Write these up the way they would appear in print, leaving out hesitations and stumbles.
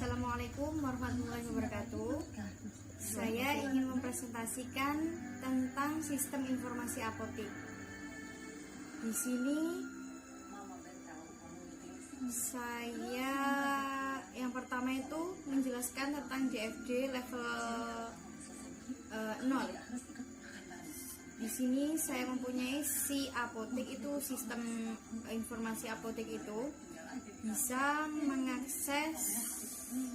Assalamualaikum warahmatullahi wabarakatuh. Saya ingin mempresentasikan tentang sistem informasi apotik. Di sini saya yang pertama itu menjelaskan tentang DFD level 0. Di sini saya mempunyai si apotek itu, sistem informasi apotek itu bisa mengakses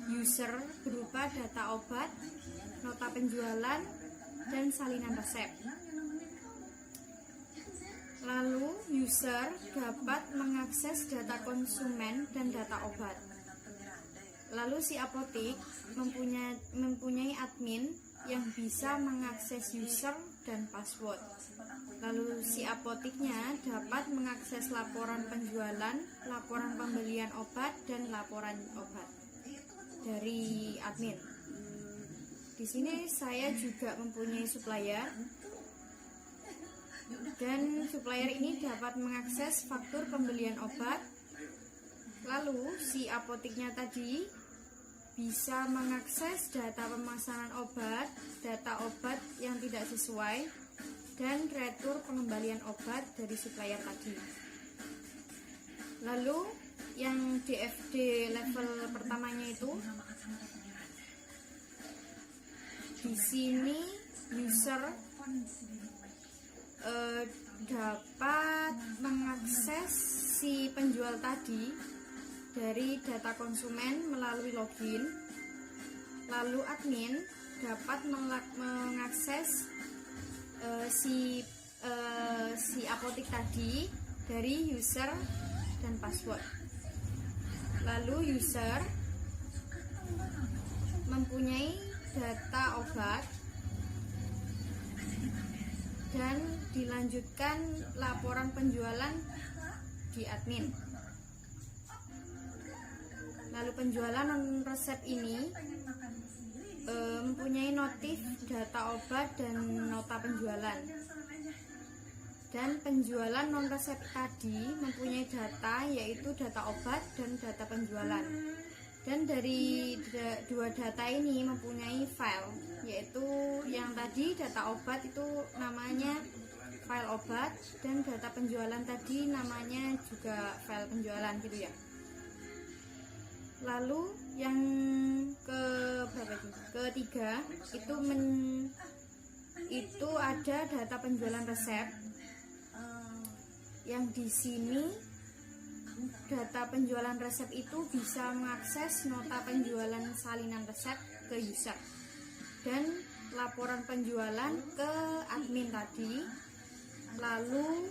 user berupa data obat, nota penjualan, dan salinan resep. Lalu user dapat mengakses data konsumen dan data obat. Lalu si apotek mempunyai admin yang bisa mengakses user dan password. Lalu si apoteknya dapat mengakses laporan penjualan, laporan pembelian obat, dan laporan obat dari admin. Di sini saya juga mempunyai supplier, dan supplier ini dapat mengakses faktur pembelian obat. Lalu si apoteknya tadi bisa mengakses data pemesanan obat, data obat yang tidak sesuai, dan retur pengembalian obat dari supplier tadi. Lalu yang DFD level pertamanya itu, di sini user dapat mengakses si penjual tadi dari data konsumen melalui login. Lalu admin dapat mengakses si apotek tadi dari user dan password. Lalu user mempunyai data obat dan dilanjutkan laporan penjualan di admin. Lalu penjualan non resep ini mempunyai notif data obat dan nota penjualan. Dan penjualan non resep tadi mempunyai data, yaitu data obat dan data penjualan. Dan dari dua data ini mempunyai file, yaitu yang tadi data obat itu namanya file obat, dan data penjualan tadi namanya juga file penjualan gitu ya. Lalu yang ketiga itu ada data penjualan resep, yang di sini data penjualan resep itu bisa mengakses nota penjualan salinan resep ke user dan laporan penjualan ke admin tadi. Lalu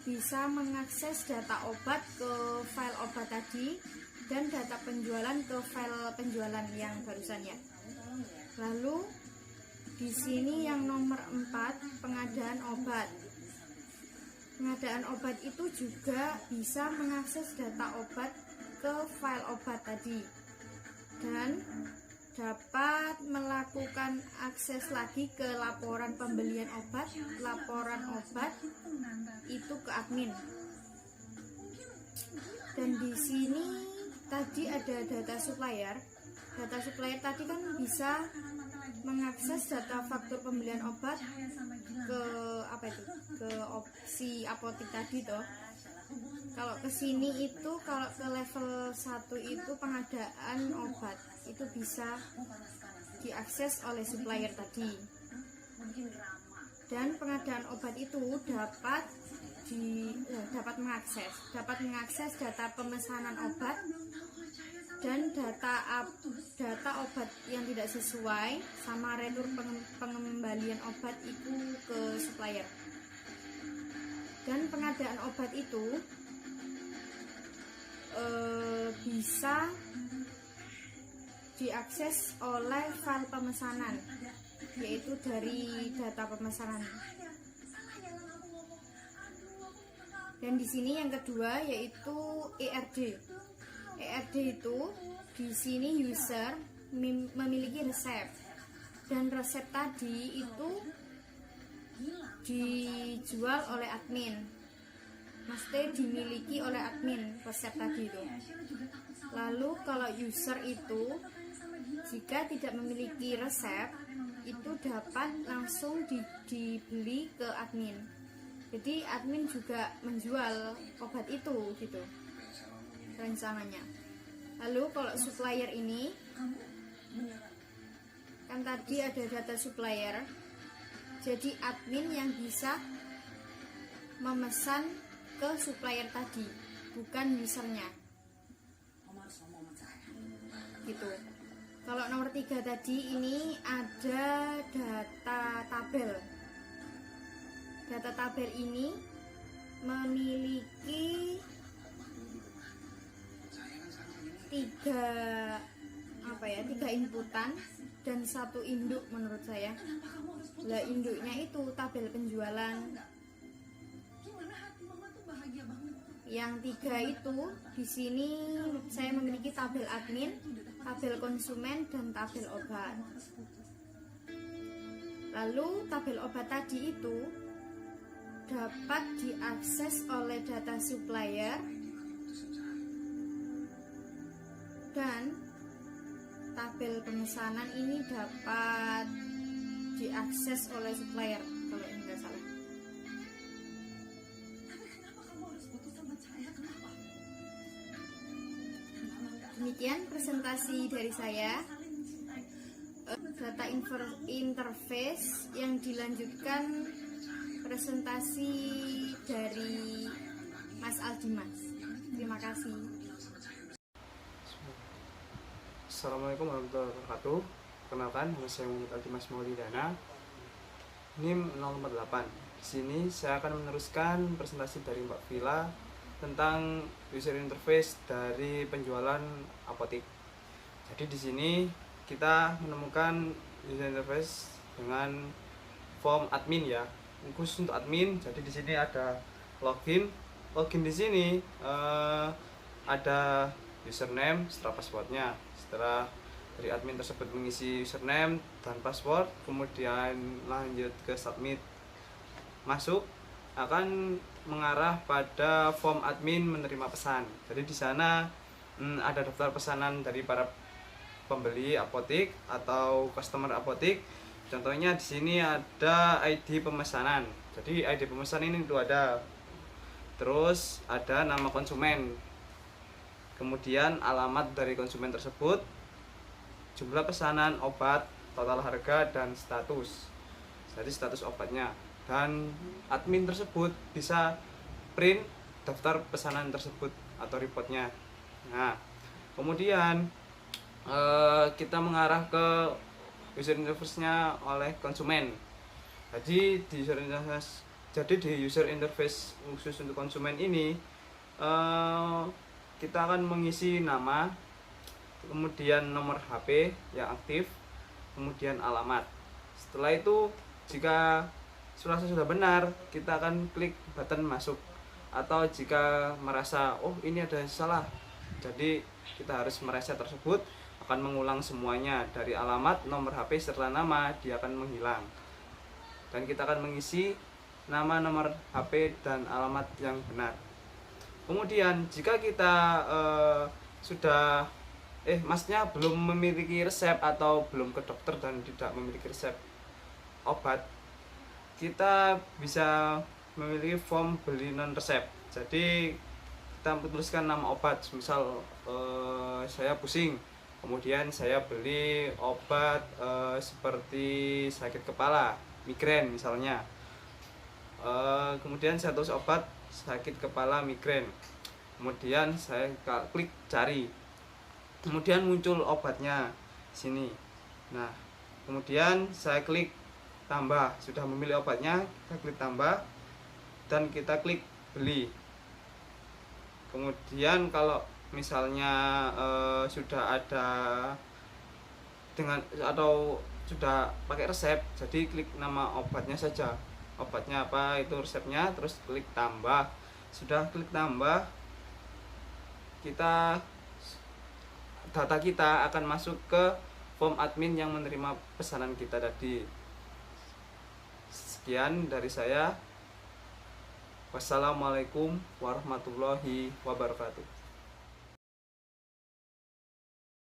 bisa mengakses data obat ke file obat tadi dan data penjualan ke file penjualan yang barusan ya. Lalu di sini yang nomor 4, pengadaan obat. Pengadaan obat itu juga bisa mengakses data obat ke file obat tadi dan dapat melakukan akses lagi ke laporan pembelian obat, laporan obat itu ke admin. Dan di sini tadi ada data supplier. Data supplier tadi kan bisa mengakses data faktur pembelian obat ke si apotek tadi toh. Kalau ke sini itu, kalau ke level 1 itu pengadaan obat itu bisa diakses oleh supplier tadi. Dan pengadaan obat itu dapat mengakses data pemesanan obat dan data obat yang tidak sesuai sama retur pengembalian obat itu ke supplier. Dan pengadaan obat itu bisa diakses oleh file pemesanan, yaitu dari data pemesanan. Dan di sini yang kedua yaitu ERD. ERD itu di sini user memiliki resep, dan resep tadi itu dijual oleh admin. mesti dimiliki oleh admin resep tadi itu. Lalu kalau user itu jika tidak memiliki resep itu dapat langsung dibeli ke admin. Jadi admin juga menjual obat itu gitu rencananya. Lalu kalau supplier ini kan tadi ada data supplier, jadi admin yang bisa memesan ke supplier tadi, bukan usernya gitu. Kalau nomor 3 tadi ini ada data tabel. Data tabel ini memiliki tiga inputan dan satu induk menurut saya. Lah induknya itu tabel penjualan. Yang 3 itu di sini saya memiliki tabel admin, tabel konsumen dan tabel obat. Lalu tabel obat tadi itu dapat diakses oleh data supplier dan tabel pemesanan ini dapat diakses oleh supplier kalau ini nggak salah. Demikian presentasi dari saya. Data interface yang dilanjutkan presentasi dari Mas Aldimas. Terima kasih. Assalamualaikum warahmatullahi wabarakatuh. Kenalkan, nama saya Muhammad Aldimas Maulidana, NIM 048. Di sini saya akan meneruskan presentasi dari Mbak Vila tentang user interface dari penjualan apotik. Jadi di sini kita menemukan user interface dengan form admin ya, khusus untuk admin. Jadi di sini ada login di sini ada username setelah passwordnya. Setelah dari admin tersebut mengisi username dan password, kemudian lanjut ke submit, masuk akan mengarah pada form admin menerima pesan. Jadi di sana ada daftar pesanan dari para pembeli apotik atau customer apotik. Contohnya di sini ada ID pemesanan. Jadi ID pemesanan ini itu ada. Terus ada nama konsumen. Kemudian alamat dari konsumen tersebut, jumlah pesanan obat, total harga dan status. Jadi status obatnya. Dan admin tersebut bisa print daftar pesanan tersebut atau reportnya. Nah, kemudian kita mengarah ke user interface-nya oleh konsumen. Jadi di user interface khusus untuk konsumen ini kita akan mengisi nama, kemudian nomor HP yang aktif, kemudian alamat. Setelah itu jika sudah benar, kita akan klik button masuk. Atau jika merasa oh ini ada salah, jadi kita harus mereset tersebut, akan mengulang semuanya dari alamat, nomor HP serta nama, dia akan menghilang. Dan kita akan mengisi nama, nomor HP dan alamat yang benar. Kemudian jika kita masnya belum memiliki resep atau belum ke dokter dan tidak memiliki resep obat, kita bisa memiliki form beli non resep. Jadi kita tuliskan nama obat, misal saya pusing, kemudian saya beli obat seperti sakit kepala, migrain misalnya. Kemudian saya tulis obat sakit kepala migrain, kemudian saya klik cari, kemudian muncul obatnya sini. Nah, kemudian saya klik tambah, sudah memilih obatnya, kita klik tambah dan kita klik beli. Kemudian kalau misalnya sudah ada dengan atau sudah pakai resep, jadi klik nama obatnya saja, obatnya apa itu resepnya, terus klik tambah. Sudah klik tambah, data kita akan masuk ke form admin yang menerima pesanan kita tadi. Sekian dari saya. Wassalamualaikum warahmatullahi wabarakatuh.